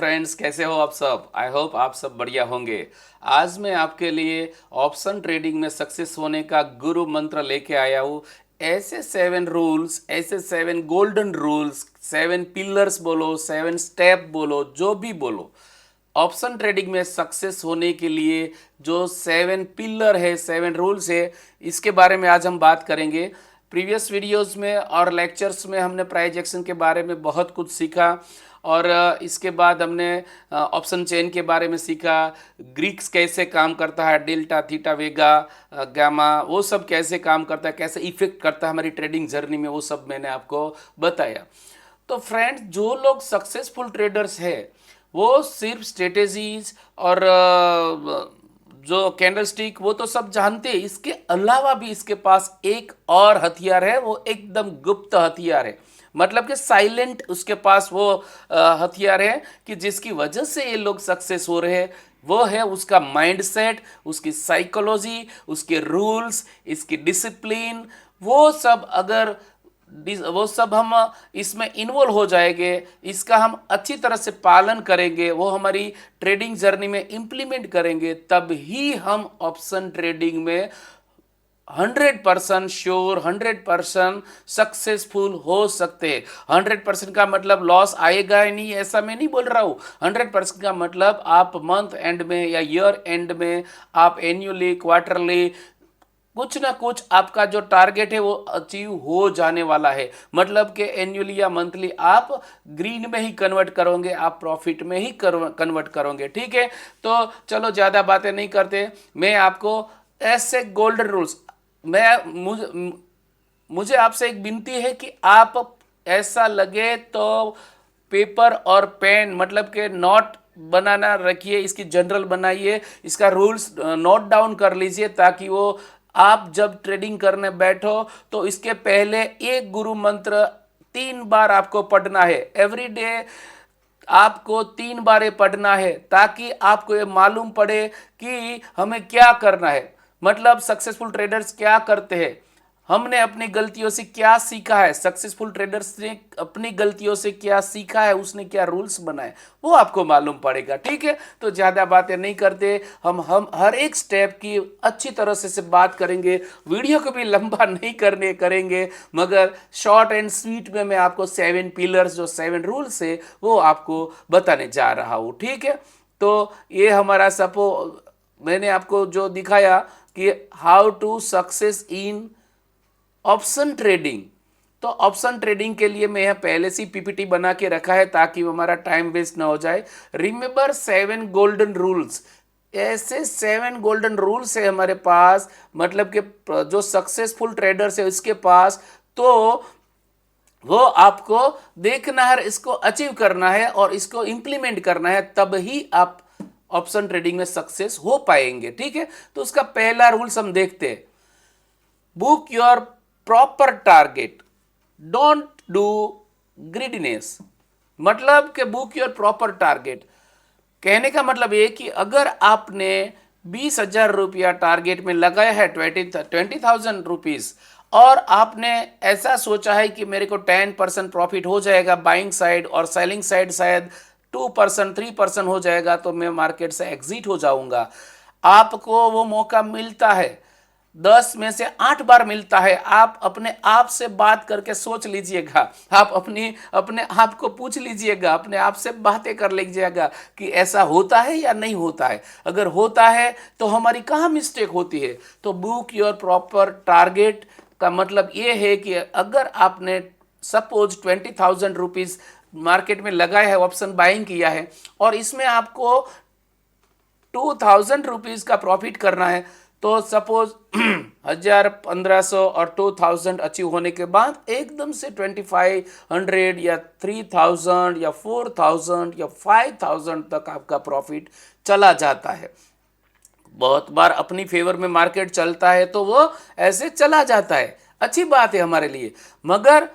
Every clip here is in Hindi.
फ्रेंड्स, कैसे हो आप सब। आई होप आप सब बढ़िया होंगे। आज मैं आपके लिए ऑप्शन ट्रेडिंग में सक्सेस होने का गुरु मंत्र लेके आया हूँ। ऐसे 7 रूल्स, ऐसे 7 गोल्डन रूल्स, 7 पिलर्स बोलो, 7 स्टेप बोलो, जो भी बोलो, ऑप्शन ट्रेडिंग में सक्सेस होने के लिए जो 7 पिलर है, 7 रूल्स है, इसके बारे में आज हम बात करेंगे। प्रीवियस वीडियोस में और लेक्चर्स में हमने प्राइस एक्शन के बारे में बहुत कुछ सीखा और इसके बाद हमने ऑप्शन चेन के बारे में सीखा। ग्रीक्स कैसे काम करता है, डेल्टा, थीटा, वेगा, गामा, वो सब कैसे काम करता है, कैसे इफेक्ट करता है हमारी ट्रेडिंग जर्नी में, वो सब मैंने आपको बताया। तो फ्रेंड्स, जो लोग सक्सेसफुल ट्रेडर्स है वो सिर्फ स्ट्रेटेजीज और जो कैंडलस्टिक वो तो सब जानते हैं। इसके अलावा भी इसके पास एक और हथियार है, वो एकदम गुप्त हथियार है। मतलब कि साइलेंट उसके पास वो हथियार है कि जिसकी वजह से ये लोग सक्सेस हो रहे हैं। वो है उसका माइंडसेट, उसकी साइकोलॉजी, उसके रूल्स, इसकी डिसिप्लिन। वो सब अगर वो सब हम इसमें इन्वॉल्व हो जाएंगे, इसका हम अच्छी तरह से पालन करेंगे, वो हमारी ट्रेडिंग जर्नी में इम्प्लीमेंट करेंगे, तब ही हम ऑप्शन ट्रेडिंग में 100% श्योर, 100% सक्सेसफुल हो सकते हैं। 100% का मतलब लॉस आएगा ही नहीं, ऐसा मैं नहीं बोल रहा हूँ। 100% का मतलब आप मंथ एंड में या ईयर एंड में, आप एन्युअली, क्वार्टरली, कुछ ना कुछ आपका जो टारगेट है वो अचीव हो जाने वाला है। मतलब कि एनुअली या मंथली आप ग्रीन में ही कन्वर्ट करोगे, आप प्रॉफिट में ही कन्वर्ट करोगे। ठीक है, तो चलो ज़्यादा बातें नहीं करते, मैं आपको ऐसे गोल्डन रूल्स, मुझे आपसे एक विनती है कि आप ऐसा लगे तो पेपर और पेन, मतलब के नोट बनाना रखिए, इसकी जनरल बनाइए, इसका रूल्स नोट डाउन कर लीजिए, ताकि वो आप जब ट्रेडिंग करने बैठो तो इसके पहले एक गुरु मंत्र 3 बार आपको पढ़ना है। एवरी डे आपको 3 बार ये पढ़ना है, ताकि आपको ये मालूम पड़े कि हमें क्या करना है। मतलब सक्सेसफुल ट्रेडर्स क्या करते हैं, हमने अपनी गलतियों से क्या सीखा है, सक्सेसफुल ट्रेडर्स ने अपनी गलतियों से क्या सीखा है, उसने क्या रूल्स बनाए, वो आपको मालूम पड़ेगा। ठीक है, तो ज़्यादा बातें नहीं करते, हम हर एक स्टेप की अच्छी तरह से बात करेंगे। वीडियो को भी लंबा नहीं करेंगे, मगर शॉर्ट एंड स्वीट में मैं आपको 7 पिलर्स, जो 7 रूल्स है, वो आपको बताने जा रहा हूँ। ठीक है, तो ये हमारा मैंने आपको जो दिखाया कि how to success in option trading. तो ऑप्शन ट्रेडिंग के लिए मैं पहले से पीपीटी बना के रखा है, ताकि हमारा टाइम वेस्ट ना हो जाए। रिमेंबर 7 गोल्डन रूल्स, ऐसे 7 गोल्डन रूल्स है हमारे पास। मतलब कि जो सक्सेसफुल ट्रेडर्स है इसके पास, तो वो आपको देखना है, इसको अचीव करना है और इसको इंप्लीमेंट करना है, तब ही आप ऑप्शन ट्रेडिंग में सक्सेस हो पाएंगे। ठीक है, तो उसका पहला रूल्स हम देखते हैं। Book your proper target, don't do greediness. मतलब कि बुक योर प्रॉपर टारगेट, कहने का मतलब ये कि अगर आपने 20,000 रुपया टारगेट में लगाया है, 20,000 रुपीज, और आपने ऐसा सोचा है कि मेरे को 10% प्रॉफिट हो जाएगा बाइंग साइड, और सेलिंग साइड शायद 2%, 3% हो जाएगा, तो मैं मार्केट से एग्जिट हो जाऊंगा। आपको वो मौका मिलता है, 10 में से 8 बार मिलता है। आप अपने आप से बात करके सोच लीजिएगा, आप अपने आप को पूछ लीजिएगा, अपने आप से बातें कर लीजिएगा कि ऐसा होता है या नहीं होता है। अगर होता है तो हमारी कहाँ मिस्टेक होती है। तो बुक योर प्रॉपर टारगेट का मतलब ये है कि अगर आपने सपोज 20,000 रुपीज मार्केट में लगाया है, ऑप्शन बाइंग किया है, और इसमें आपको 2,000 रुपीज का प्रॉफिट करना है, तो सपोज 1,000, 1,500 और 2,000 अचीव होने के बाद एकदम से 2,500 या 3,000 या 4,000 या 5,000 तक आपका प्रॉफिट चला जाता है। बहुत बार अपनी फेवर में मार्केट चलता है तो वो ऐसे चला जाता है, अच्छी बात है हमारे लिए। मगर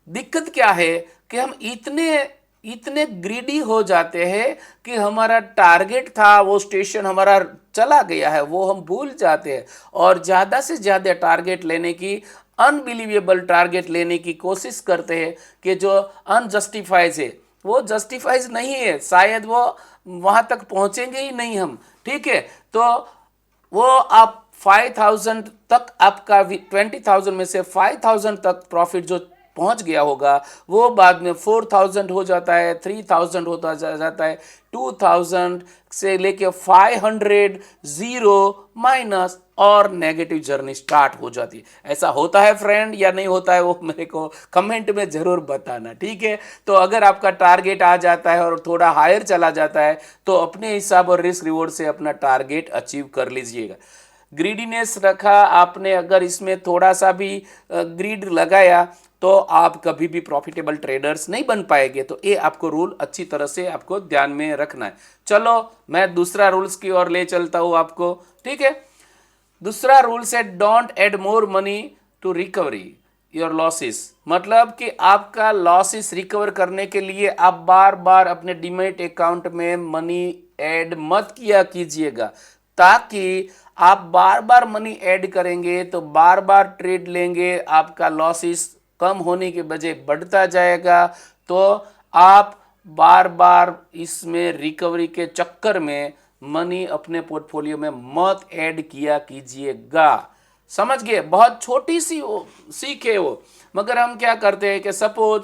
दिक्कत क्या है कि हम इतने इतने ग्रीडी हो जाते हैं कि हमारा टारगेट था, वो स्टेशन हमारा चला गया है, वो हम भूल जाते हैं, और ज़्यादा से ज़्यादा टारगेट लेने की, अनबिलीवेबल टारगेट लेने की कोशिश करते हैं कि जो अनजस्टिफाइज है। वो जस्टिफाइज नहीं है, शायद वो वहां तक पहुंचेंगे ही नहीं हम, ठीक है। तो वो आप 5,000 तक आपका 20,000 में से 5,000 तक प्रॉफिट जो पहुंच गया होगा वो बाद में 4,000 हो जाता है, 3,000 होता जाता है, 2,000 से लेके 500 जीरो माइनस और नेगेटिव जर्नी स्टार्ट हो जाती है। ऐसा होता है फ्रेंड या नहीं होता है वो मेरे को कमेंट में ज़रूर बताना, ठीक है। तो अगर आपका टारगेट आ जाता है और थोड़ा हायर चला जाता है तो अपने हिसाब और रिस्क रिवॉर्ड से अपना टारगेट अचीव कर लीजिएगा। ग्रीडीनेस रखा आपने, अगर इसमें थोड़ा सा भी ग्रीड लगाया तो आप कभी भी प्रॉफिटेबल ट्रेडर्स नहीं बन पाएंगे। तो ये आपको रूल अच्छी तरह से आपको ध्यान में रखना है। चलो मैं दूसरा रूल्स की ओर ले चलता हूँ आपको, ठीक है। दूसरा रूल्स है don't add more money to recovery your losses. मतलब कि आपका लॉसेस रिकवर करने के लिए आप बार बार अपने डीमैट अकाउंट में मनी ऐड मत किया कीजिएगा, ताकि आप बार बार मनी ऐड करेंगे तो बार बार ट्रेड लेंगे, आपका लॉसेस कम होने के बजाय बढ़ता जाएगा। तो आप बार बार इसमें रिकवरी के चक्कर में मनी अपने पोर्टफोलियो में मत ऐड किया कीजिएगा। समझ गए? बहुत छोटी सी सीख है वो। मगर हम क्या करते हैं कि सपोज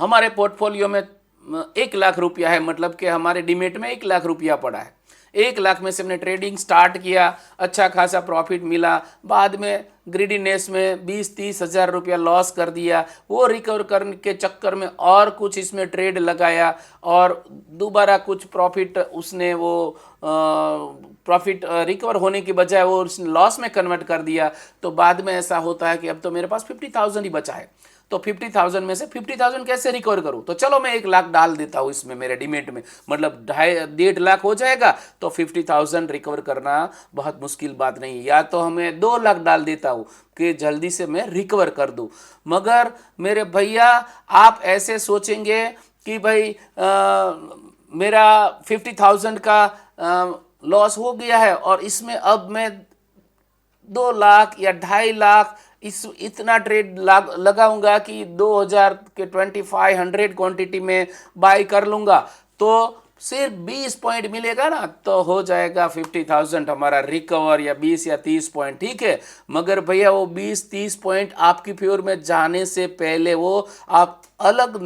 हमारे पोर्टफोलियो में 1,00,000 रुपया है, मतलब कि हमारे डीमेट में 1,00,000 रुपया पड़ा है। 1,00,000 में से हमने ट्रेडिंग स्टार्ट किया, अच्छा खासा प्रॉफिट मिला, बाद में ग्रीडीनेस में 20-30 हज़ार रुपया लॉस कर दिया। वो रिकवर करने के चक्कर में और कुछ इसमें ट्रेड लगाया और दोबारा कुछ प्रॉफिट उसने वो प्रॉफिट रिकवर होने की बजाय वो लॉस में कन्वर्ट कर दिया। तो बाद में ऐसा होता है कि अब तो मेरे पास 50,000 ही बचा है, तो 50,000 में से 50,000 कैसे रिकवर करूं? तो चलो मैं 1,00,000 डाल देता हूं इसमें मेरे डीमेट में, मतलब 1.5 हो जाएगा। तो 50,000 रिकवर करना बहुत मुश्किल बात नहीं है। या तो हमें 2,00,000 डाल देता हूं कि जल्दी से मैं रिकवर कर दूं। मगर मेरे भैया आप ऐसे सोचेंगे कि भाई मेरा 50,000 का लॉस हो गया है और इसमें अब मैं 2,00,000 या 2.5 लाख इतना ट्रेड लगाऊंगा कि 2,000 के 2,500 क्वांटिटी में बाय कर लूंगा, तो सिर्फ 20 पॉइंट मिलेगा ना, तो हो जाएगा 50,000 हमारा रिकवर, या 20 या 30 पॉइंट, ठीक है। मगर भैया वो 20-30 पॉइंट आपकी फेवर में जाने से पहले वो आप अलग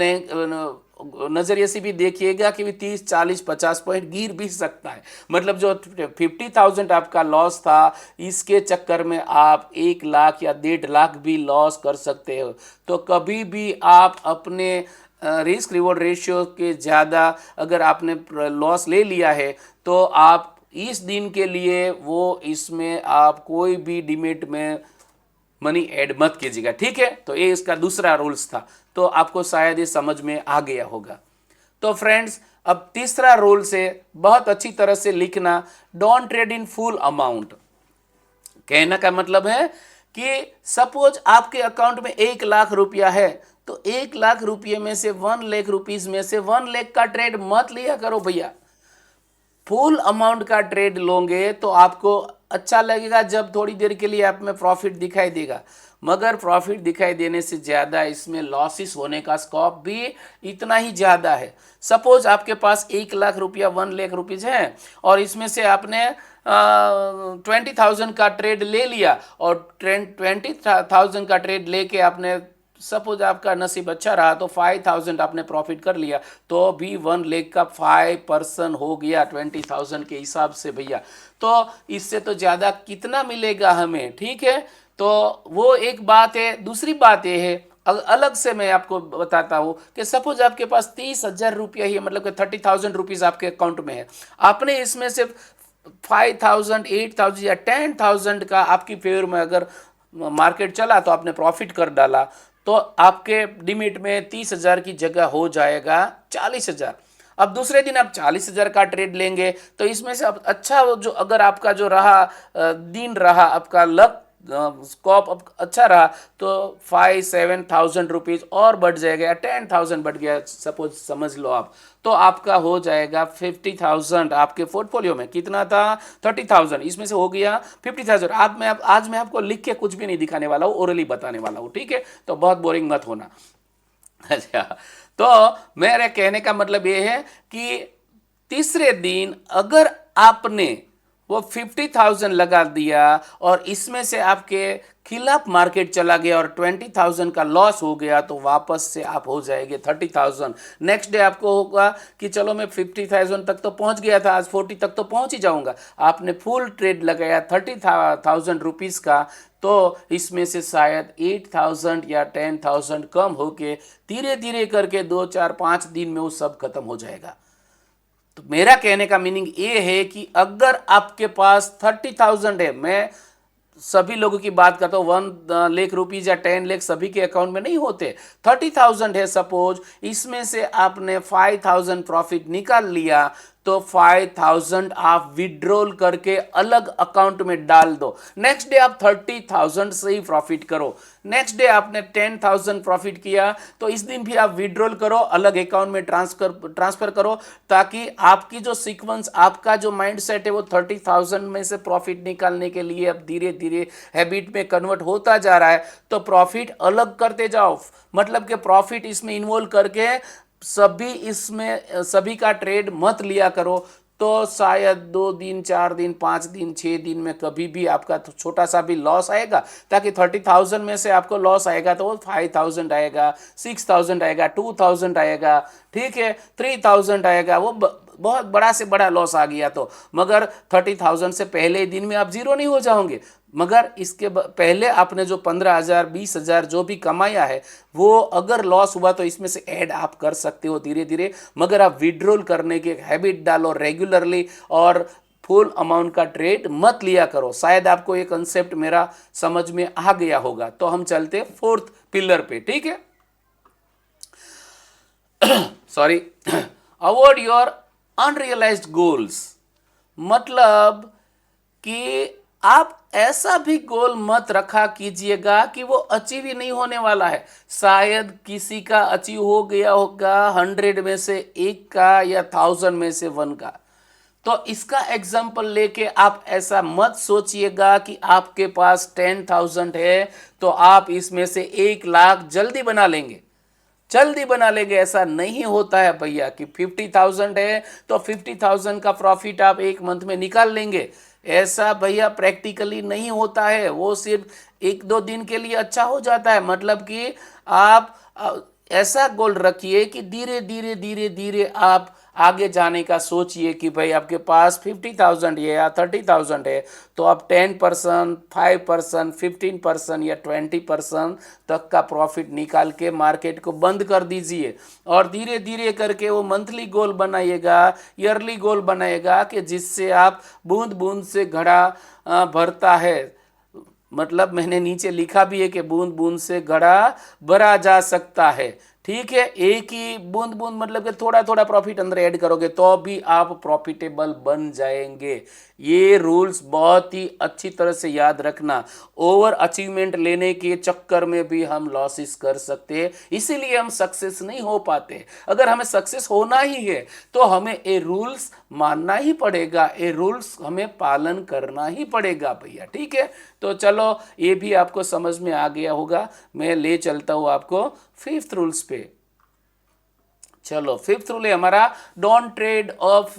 नजरिए से भी देखिएगा कि 30, 40, 50 पॉइंट गिर भी सकता है। मतलब जो 50,000 आपका लॉस था, इसके चक्कर में आप 1,00,000 या 1.5 लाख भी लॉस कर सकते हो। तो कभी भी आप अपने रिस्क रिवॉर्ड रेशियो के ज़्यादा अगर आपने लॉस ले लिया है तो आप इस दिन के लिए वो इसमें आप कोई भी डीमेट में मनी ऐड मत कीजिएगा, ठीक है। तो ये इसका दूसरा रूल्स था, तो आपको शायद ये समझ में आ गया होगा। तो फ्रेंड्स अब तीसरा रूल से बहुत अच्छी तरह से लिखना, don't trade in full amount. कहने का मतलब है कि सपोज आपके अकाउंट में 1,00,000 रुपया है, तो 1,00,000 रुपये में से 1,00,000 रुपीज में से 1,00,000 का ट्रेड मत लिया करो भैया। फुल अमाउंट का ट्रेड लोगे तो आपको अच्छा लगेगा, जब थोड़ी देर के लिए आप में प्रॉफिट दिखाई देगा। मगर प्रॉफिट दिखाई देने से ज़्यादा इसमें लॉसेस होने का स्कोप भी इतना ही ज़्यादा है। सपोज आपके पास 1,00,000 रुपया 1,00,000 रुपीज़ है और इसमें से आपने 20,000 का ट्रेड ले लिया और 20,000 का ट्रेड लेके आपने, सपोज आपका नसीब अच्छा रहा तो 5,000 आपने प्रॉफिट कर लिया, तो भी 1,00,000 का 5% हो गया 20,000 के हिसाब से भैया। तो इससे तो ज़्यादा कितना मिलेगा हमें, ठीक है। तो वो एक बात है। दूसरी बात ये है, अलग से मैं आपको बताता हूँ कि सपोज आपके पास 30,000 रुपया ही है, मतलब कि 30,000 रुपीज़ आपके अकाउंट में है, आपने इसमें से 5,000, 8,000 या 10,000 का आपकी फेवर में अगर मार्केट चला तो आपने प्रॉफिट कर डाला, तो आपके डिमिट में 30,000 की जगह हो जाएगा 40,000। अब दूसरे दिन आप 40,000 का ट्रेड लेंगे तो इसमें से अब अच्छा जो अगर आपका जो रहा दिन रहा, आपका लक स्कोप अब अच्छा रहा, तो 5-7,000 रुपीज़ और बढ़ जाएगा, 10,000 बढ़ गया सपोज समझ लो आप, तो आपका हो जाएगा 50,000। आपके पोर्टफोलियो में कितना था? 30,000, इसमें से हो गया 50,000। आज मैं आपको लिख के कुछ भी नहीं दिखाने वाला हूँ, ओरली बताने वाला हूँ, ठीक है। तो बहुत बोरिंग मत होना। अच्छा, तो मेरे कहने का मतलब ये है कि तीसरे दिन अगर आपने वो 50,000 लगा दिया और इसमें से आपके खिलाफ मार्केट चला गया और 20,000 का लॉस हो गया, तो वापस से आप हो जाएंगे 30,000। नेक्स्ट डे आपको होगा कि चलो मैं 50,000 तक तो पहुंच गया था, आज 40 तक तो पहुंच ही जाऊंगा। आपने फुल ट्रेड लगाया 30,000 रुपीज़ का, तो इसमें से शायद 8,000 या 10,000 कम होके धीरे धीरे करके 2 4 5 दिन में वो सब खत्म हो जाएगा। तो मेरा कहने का मीनिंग ये है कि अगर आपके पास 30,000 है, मैं सभी लोगों की बात करता हूँ, 1 लाख रुपीज या 10 लाख सभी के अकाउंट में नहीं होते। 30,000 है सपोज, इसमें से आपने 5,000 प्रॉफिट निकाल लिया, तो 5,000 आप विड्रॉल करके अलग अकाउंट में डाल दो। नेक्स्ट डे आप 30,000 से ही प्रॉफिट करो। नेक्स्ट डे आपने 10,000 प्रॉफिट किया, तो इस दिन भी आप विड्रॉल करो, अलग अकाउंट में ट्रांसफर करो, ताकि आपकी जो सीक्वेंस, आपका जो माइंडसेट है वो 30,000 में से प्रॉफिट निकालने के लिए अब धीरे धीरे हैबिट में कन्वर्ट होता जा रहा है। तो प्रॉफिट अलग करते जाओ, मतलब कि प्रॉफिट इसमें इन्वॉल्व करके सभी का ट्रेड मत लिया करो। तो शायद 2 दिन 4 दिन 5 दिन 6 दिन में कभी भी आपका छोटा सा भी लॉस आएगा, ताकि 30,000 में से आपको लॉस आएगा तो वो 5,000 आएगा, 6,000 आएगा, 2,000 आएगा, ठीक है, 3,000 आएगा। वो बहुत बड़ा से बड़ा लॉस आ गया तो, मगर 30,000 से पहले दिन में आप जीरो नहीं हो जाओगे। मगर इसके पहले आपने जो 15,000 20,000 जो भी कमाया है, वो अगर लॉस हुआ तो इसमें से ऐड आप कर सकते हो धीरे धीरे। मगर आप विड्रॉल करने की हैबिट डालो रेगुलरली, और फुल अमाउंट का ट्रेड मत लिया करो। शायद आपको ये कंसेप्ट मेरा समझ में आ गया होगा। तो हम चलते 4th पिलर पे, ठीक है। Sorry, avoid your unrealised goals, मतलब कि आप ऐसा भी गोल मत रखा कीजिएगा कि वो अचीव ही नहीं होने वाला है। शायद किसी का अचीव हो गया होगा 100 में से 1 का या 1000 में से 1 का। तो इसका एग्जाम्पल लेके आप ऐसा मत सोचिएगा कि आपके पास 10,000 है तो आप इसमें से 1 लाख जल्दी बना लेंगे। ऐसा नहीं होता है भैया कि 50,000 है तो 50,000 का प्रॉफिट आप 1 मंथ में निकाल लेंगे। ऐसा भैया प्रैक्टिकली नहीं होता है। वो सिर्फ 1-2 दिन के लिए अच्छा हो जाता है। मतलब कि आप ऐसा गोल रखिए कि धीरे धीरे आप आगे जाने का सोचिए कि भाई आपके पास 50,000 है या 30,000 है, तो आप 10%, 5%, 15% या 20% तक का प्रॉफिट निकाल के मार्केट को बंद कर दीजिए। और धीरे धीरे करके वो मंथली गोल बनाइएगा, ईयरली गोल बनाइएगा, कि जिससे आप बूंद बूंद से घड़ा भरता है। मतलब मैंने नीचे लिखा भी है कि बूंद बूंद से घड़ा भरा जा सकता है, ठीक है। एक ही बूंद बूंद मतलब कि थोड़ा थोड़ा प्रॉफिट अंदर ऐड करोगे तो भी आप प्रॉफिटेबल बन जाएंगे। ये रूल्स बहुत ही अच्छी तरह से याद रखना। ओवर अचीवमेंट लेने के चक्कर में भी हम लॉसेस कर सकते हैं, इसीलिए हम सक्सेस नहीं हो पाते। अगर हमें सक्सेस होना ही है तो हमें ये रूल्स मानना ही पड़ेगा, ये रूल्स हमें पालन करना ही पड़ेगा भैया, ठीक है। तो चलो, ये भी आपको समझ में आ गया होगा। मैं ले चलता हूं आपको 5th रूल्स पे। चलो, 5th रूल है हमारा, don't trade off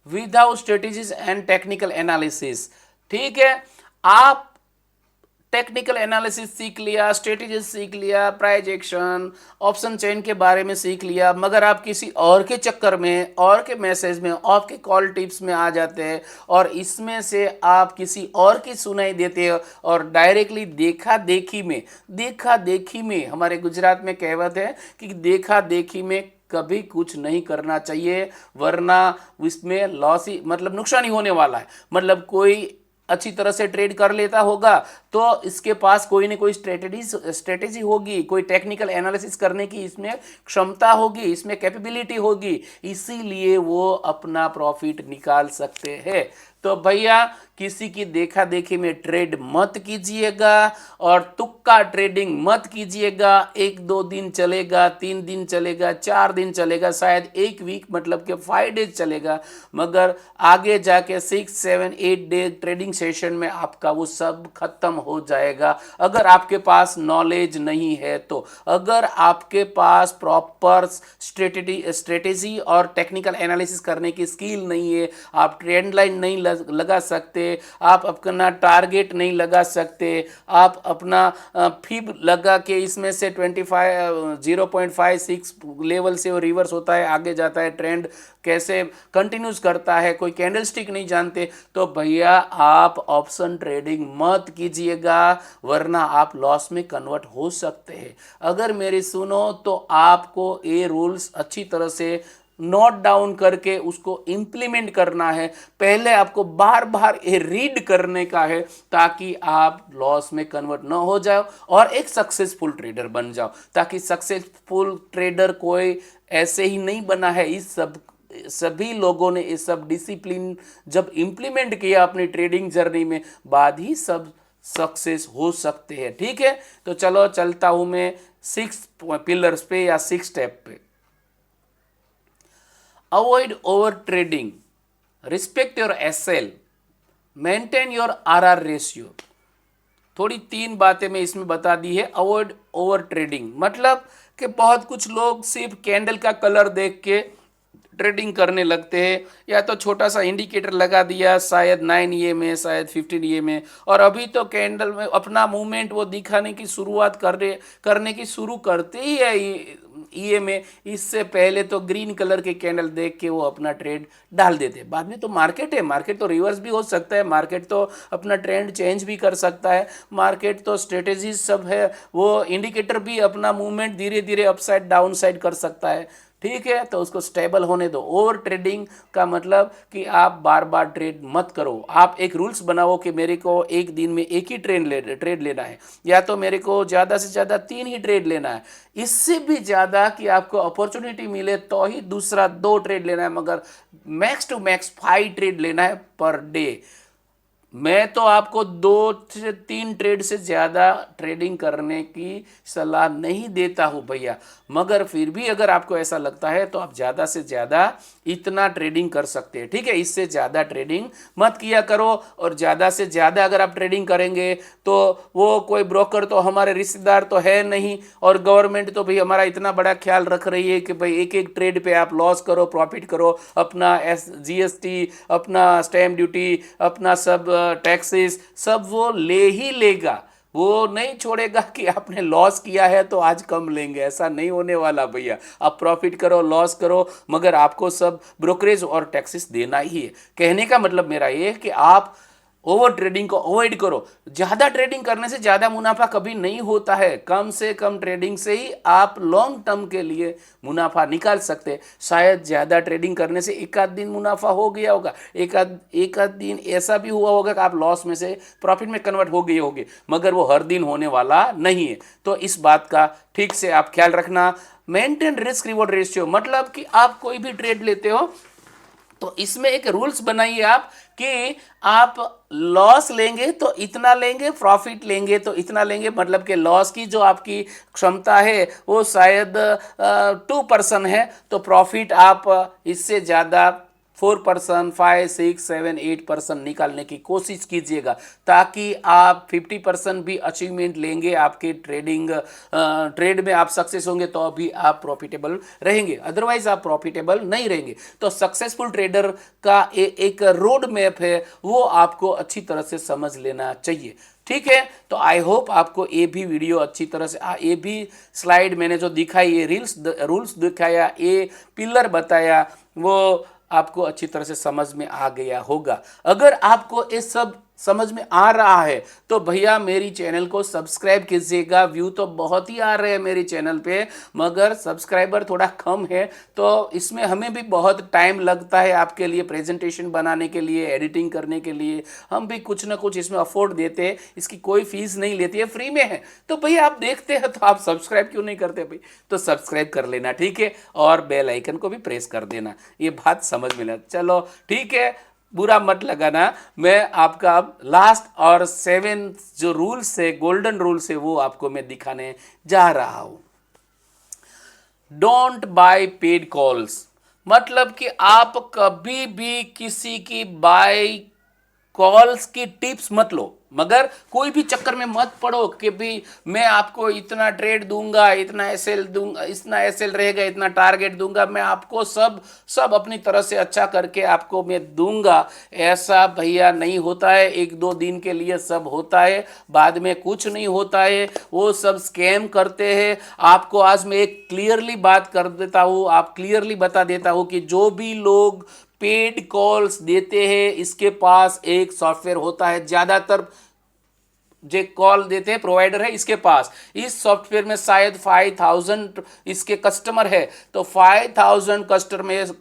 without strategies and technical analysis, ठीक है। आप टेक्निकल एनालिसिस सीख लिया, स्ट्रेटेजी सीख लिया, प्राइस एक्शन, ऑप्शन चेन के बारे में सीख लिया, मगर आप किसी और के चक्कर में, और के मैसेज में, आपके कॉल टिप्स में आ जाते हैं और इसमें से आप किसी और की सुनाई देते हो और डायरेक्टली देखा देखी में हमारे गुजरात में कहावत है कि देखा देखी में कभी कुछ नहीं करना चाहिए, वरना इसमें लॉस ही, मतलब नुकसान ही होने वाला है। मतलब कोई अच्छी तरह से ट्रेड कर लेता होगा तो इसके पास कोई ना कोई स्ट्रेटेजी होगी, कोई टेक्निकल एनालिसिस करने की इसमें क्षमता होगी, इसमें कैपेबिलिटी होगी, इसीलिए वो अपना प्रॉफिट निकाल सकते हैं। तो भैया किसी की देखा देखी में ट्रेड मत कीजिएगा और तुक्का ट्रेडिंग मत कीजिएगा। 1-2 दिन चलेगा, 3 दिन चलेगा, 4 दिन चलेगा, शायद एक वीक मतलब कि 5 डेज चलेगा, मगर आगे जाके 6, 7, 8 डे ट्रेडिंग सेशन में आपका वो सब खत्म हो जाएगा अगर आपके पास नॉलेज नहीं है तो। अगर आपके पास प्रॉपर स्ट्रेटेजी और टेक्निकल एनालिसिस करने की स्किल नहीं है, आप ट्रेंड लाइन नहीं लगा सकते, आप अपना टारगेट नहीं लगा सकते, आप अपना फिब लगा के इसमें से 0.56 लेवल से वो रिवर्स होता है, आगे जाता है, ट्रेंड कैसे कंटिन्यूस करता है, कोई कैंडल स्टिक नहीं जानते, तो भैया आप ऑप्शन ट्रेडिंग मत कीजिएगा, वरना आप लॉस में कन्वर्ट हो सकते हैं। अगर मेरी सुनो तो आपको ये रूल्स अच्छी तरह से नोट डाउन करके उसको इम्प्लीमेंट करना है। पहले आपको बार बार ये रीड करने का है ताकि आप लॉस में कन्वर्ट ना हो जाओ और एक सक्सेसफुल ट्रेडर बन जाओ। ताकि सक्सेसफुल ट्रेडर कोई ऐसे ही नहीं बना है, इस सभी लोगों ने ये सब डिसिप्लिन जब इम्प्लीमेंट किया अपनी ट्रेडिंग जर्नी में, बाद ही सब सक्सेस हो सकते हैं। ठीक है, तो चलो चलता हूं मैं 6 पिलर्स पे या 6 स्टेप पे। Avoid over trading, respect your SL, maintain your RR ratio. थोड़ी 3 बातें मैं इसमें बता दी है। अवॉइड ओवर ट्रेडिंग मतलब कि बहुत कुछ लोग सिर्फ कैंडल का कलर देख के ट्रेडिंग करने लगते हैं, या तो छोटा सा इंडिकेटर लगा दिया, शायद 9 EM में, शायद 15 EM में, और अभी तो कैंडल में अपना मूवमेंट वो दिखाने की शुरुआत करने की शुरू करते ही है EM में। इससे पहले तो ग्रीन कलर के कैंडल देख के वो अपना ट्रेड डाल देते। बाद में तो मार्केट है, मार्केट तो रिवर्स भी हो सकता है, मार्केट तो अपना ट्रेंड चेंज भी कर सकता है, मार्केट तो स्ट्रेटेजी सब है, वो इंडिकेटर भी अपना मूवमेंट धीरे धीरे अपसाइड डाउन साइड कर सकता है। ठीक है, तो उसको स्टेबल होने दो। ओवर ट्रेडिंग का मतलब कि आप बार बार ट्रेड मत करो। आप एक रूल्स बनाओ कि मेरे को एक दिन में एक ही ट्रेड लेना है, या तो मेरे को ज़्यादा से ज़्यादा 3 ही ट्रेड लेना है। इससे भी ज़्यादा कि आपको अपॉर्चुनिटी मिले तो ही दूसरा 2 ट्रेड लेना है, मगर मैक्स टू मैक्स 5 ट्रेड लेना है पर डे। मैं तो आपको 2 से 3 ट्रेड से ज़्यादा ट्रेडिंग करने की सलाह नहीं देता हूँ भैया, मगर फिर भी अगर आपको ऐसा लगता है तो आप ज़्यादा से ज़्यादा इतना ट्रेडिंग कर सकते हैं। ठीक है, इससे ज़्यादा ट्रेडिंग मत किया करो। और ज़्यादा से ज़्यादा अगर आप ट्रेडिंग करेंगे तो वो कोई ब्रोकर तो हमारे रिश्तेदार तो है नहीं, और गवर्नमेंट तो भाई हमारा इतना बड़ा ख्याल रख रही है कि भाई एक एक ट्रेड पे आप लॉस करो, प्रॉफिट करो, अपना GST, अपना स्टैम्प ड्यूटी, अपना सब टैक्सेस सब वो ले ही लेगा। वो नहीं छोड़ेगा कि आपने लॉस किया है तो आज कम लेंगे, ऐसा नहीं होने वाला भैया। आप प्रॉफिट करो, लॉस करो, मगर आपको सब ब्रोकरेज और टैक्सेस देना ही है। कहने का मतलब मेरा ये है कि आप ओवर ट्रेडिंग को अवॉइड करो। ज़्यादा ट्रेडिंग करने से ज़्यादा मुनाफा कभी नहीं होता है। कम से कम ट्रेडिंग से ही आप लॉन्ग टर्म के लिए मुनाफा निकाल सकते हैं। शायद ज़्यादा ट्रेडिंग करने से एक आध दिन मुनाफा हो गया होगा, एक आध दिन ऐसा भी हुआ होगा कि आप लॉस में से प्रॉफिट में कन्वर्ट हो गए होंगे, मगर वो हर दिन होने वाला नहीं है। तो इस बात का ठीक से आप ख्याल रखना। मेंटेन रिस्क रिवॉर्ड रेशियो मतलब कि आप कोई भी ट्रेड लेते हो तो इसमें एक रूल्स बनाइए आप कि आप लॉस लेंगे तो इतना लेंगे, प्रॉफिट लेंगे तो इतना लेंगे। मतलब कि लॉस की जो आपकी क्षमता है वो शायद 2% है, तो प्रॉफिट आप इससे ज़्यादा 4%, 5, 6, 7, 8% निकालने की कोशिश कीजिएगा, ताकि आप 50% भी अचीवमेंट लेंगे। आपके ट्रेड में आप सक्सेस होंगे तो अभी आप प्रॉफिटेबल रहेंगे, अदरवाइज आप प्रॉफिटेबल नहीं रहेंगे। तो सक्सेसफुल ट्रेडर का एक रोड मैप है, वो आपको अच्छी तरह से समझ लेना चाहिए। ठीक है, तो आई होप आपको ये भी वीडियो अच्छी तरह से, ये भी स्लाइड मैंने जो दिखाई, ये रूल्स दिखाया, ये पिलर बताया, वो आपको अच्छी तरह से समझ में आ गया होगा। अगर आपको ये सब समझ में आ रहा है तो भैया मेरी चैनल को सब्सक्राइब कीजिएगा। व्यू तो बहुत ही आ रहे हैं मेरी चैनल पे, मगर सब्सक्राइबर थोड़ा कम है, तो इसमें हमें भी बहुत टाइम लगता है आपके लिए प्रेजेंटेशन बनाने के लिए, एडिटिंग करने के लिए। हम भी कुछ ना कुछ इसमें अफोर्ड देते हैं, इसकी कोई फीस नहीं लेती है, फ्री में है। तो भैया आप देखते हैं तो आप सब्सक्राइब क्यों नहीं करते भाई? तो सब्सक्राइब कर लेना, ठीक है, और बेल आइकन को भी प्रेस कर देना। ये बात समझ में ना, चलो ठीक है, बुरा मत लगाना, मैं आपका अब लास्ट और 7 जो रूल्स है, गोल्डन रूल्स है, वो आपको मैं दिखाने जा रहा हूं। डोंट बाय पेड कॉल्स, मतलब कि आप कभी भी किसी की बाय कॉल्स की टिप्स मत लो, मगर कोई भी चक्कर में मत पड़ो कि भी मैं आपको इतना ट्रेड दूंगा, इतना एसएल दूंगा, इतना एसएल रहेगा, इतना टारगेट दूंगा, मैं आपको सब सब अपनी तरह से अच्छा करके आपको मैं दूंगा। ऐसा भैया नहीं होता है। एक दो दिन के लिए सब होता है, बाद में कुछ नहीं होता है, वो सब स्कैम करते हैं। आपको आज मैं एक क्लियरली बात कर देता हूँ, आप क्लियरली बता देता हूँ कि जो भी लोग पेड कॉल्स देते हैं, इसके पास एक सॉफ्टवेयर होता है, ज्यादातर जो कॉल देते हैं प्रोवाइडर है, इसके पास इस सॉफ्टवेयर में शायद 5000 इसके कस्टमर है। तो 5000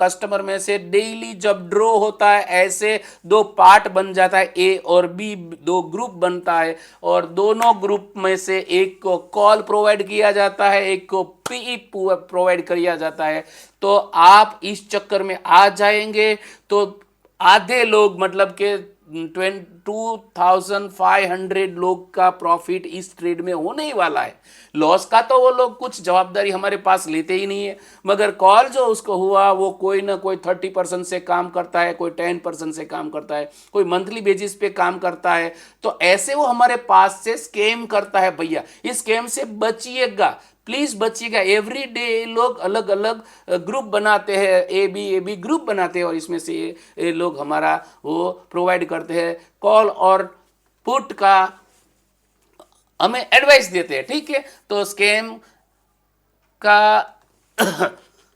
कस्टमर में से डेली जब ड्रॉ होता है, ऐसे दो पार्ट बन जाता है, ए और बी, दो ग्रुप बनता है, और दोनों ग्रुप में से एक को कॉल प्रोवाइड किया जाता है, एक को पीई प्रोवाइड किया जाता है। तो आप इस चक्कर में आ जाएंगे तो आधे लोग, मतलब के 2500 लोग का प्रॉफिट इस ट्रेड में होने ही वाला है। लॉस का तो वो लोग कुछ जवाबदारी हमारे पास लेते ही नहीं है, मगर कॉल जो उसको हुआ वो कोई ना कोई 30% से काम करता है, कोई 10% से काम करता है, कोई मंथली बेसिस पे काम करता है। तो ऐसे वो हमारे पास से स्कैम करता है। भैया इस स्कैम से बचिएगा, प्लीज बचिएगा। एवरी डे लोग अलग अलग ग्रुप बनाते हैं, ए बी ग्रुप बनाते हैं, और इसमें से ये लोग हमारा वो प्रोवाइड करते हैं कॉल और पुट का, हमें एडवाइस देते हैं। ठीक है, तो स्कैम का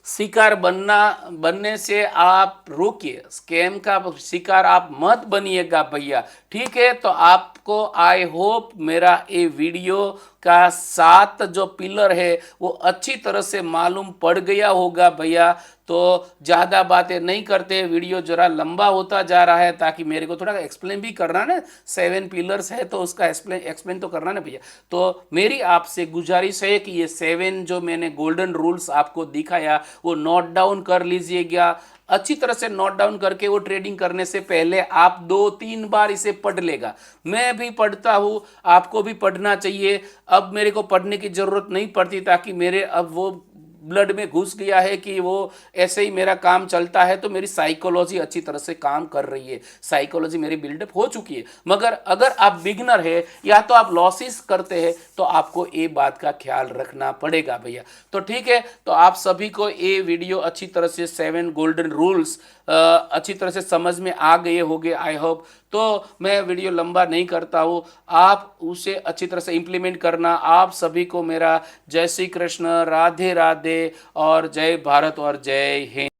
शिकार बनने से आप रोकिए, स्कैम का शिकार आप मत बनिएगा भैया। ठीक है, तो आपको आई होप मेरा ये वीडियो का 7 जो पिलर है वो अच्छी तरह से मालूम पड़ गया होगा भैया। तो ज़्यादा बातें नहीं करते, वीडियो जरा लंबा होता जा रहा है, ताकि मेरे को थोड़ा एक्सप्लेन भी करना ना, 7 पिलर्स है तो उसका एक्सप्लेन तो करना ना भैया। तो मेरी आपसे गुजारिश है कि ये 7 जो मैंने गोल्डन रूल्स आपको दिखाया वो नोट डाउन कर लीजिएगा। अच्छी तरह से नोट डाउन करके वो ट्रेडिंग करने से पहले आप 2-3 बार इसे पढ़ लेगा। मैं भी पढ़ता हूँ, आपको भी पढ़ना चाहिए। अब मेरे को पढ़ने की ज़रूरत नहीं पड़ती, ताकि मेरे अब वो ब्लड में घुस गया है कि वो ऐसे ही मेरा काम चलता है। तो मेरी साइकोलॉजी अच्छी तरह से काम कर रही है, साइकोलॉजी मेरी बिल्डअप हो चुकी है। मगर अगर आप बिगनर है या तो आप लॉसेस करते हैं, तो आपको ये बात का ख्याल रखना पड़ेगा भैया। तो ठीक है, तो आप सभी को ये वीडियो अच्छी तरह से 7 गोल्डन रूल्स अच्छी तरह से समझ में आ गए होंगे आई होप। तो मैं वीडियो लंबा नहीं करता हूँ, आप उसे अच्छी तरह से इम्प्लीमेंट करना। आप सभी को मेरा जय श्री कृष्ण, राधे राधे, और जय भारत और जय हिंद।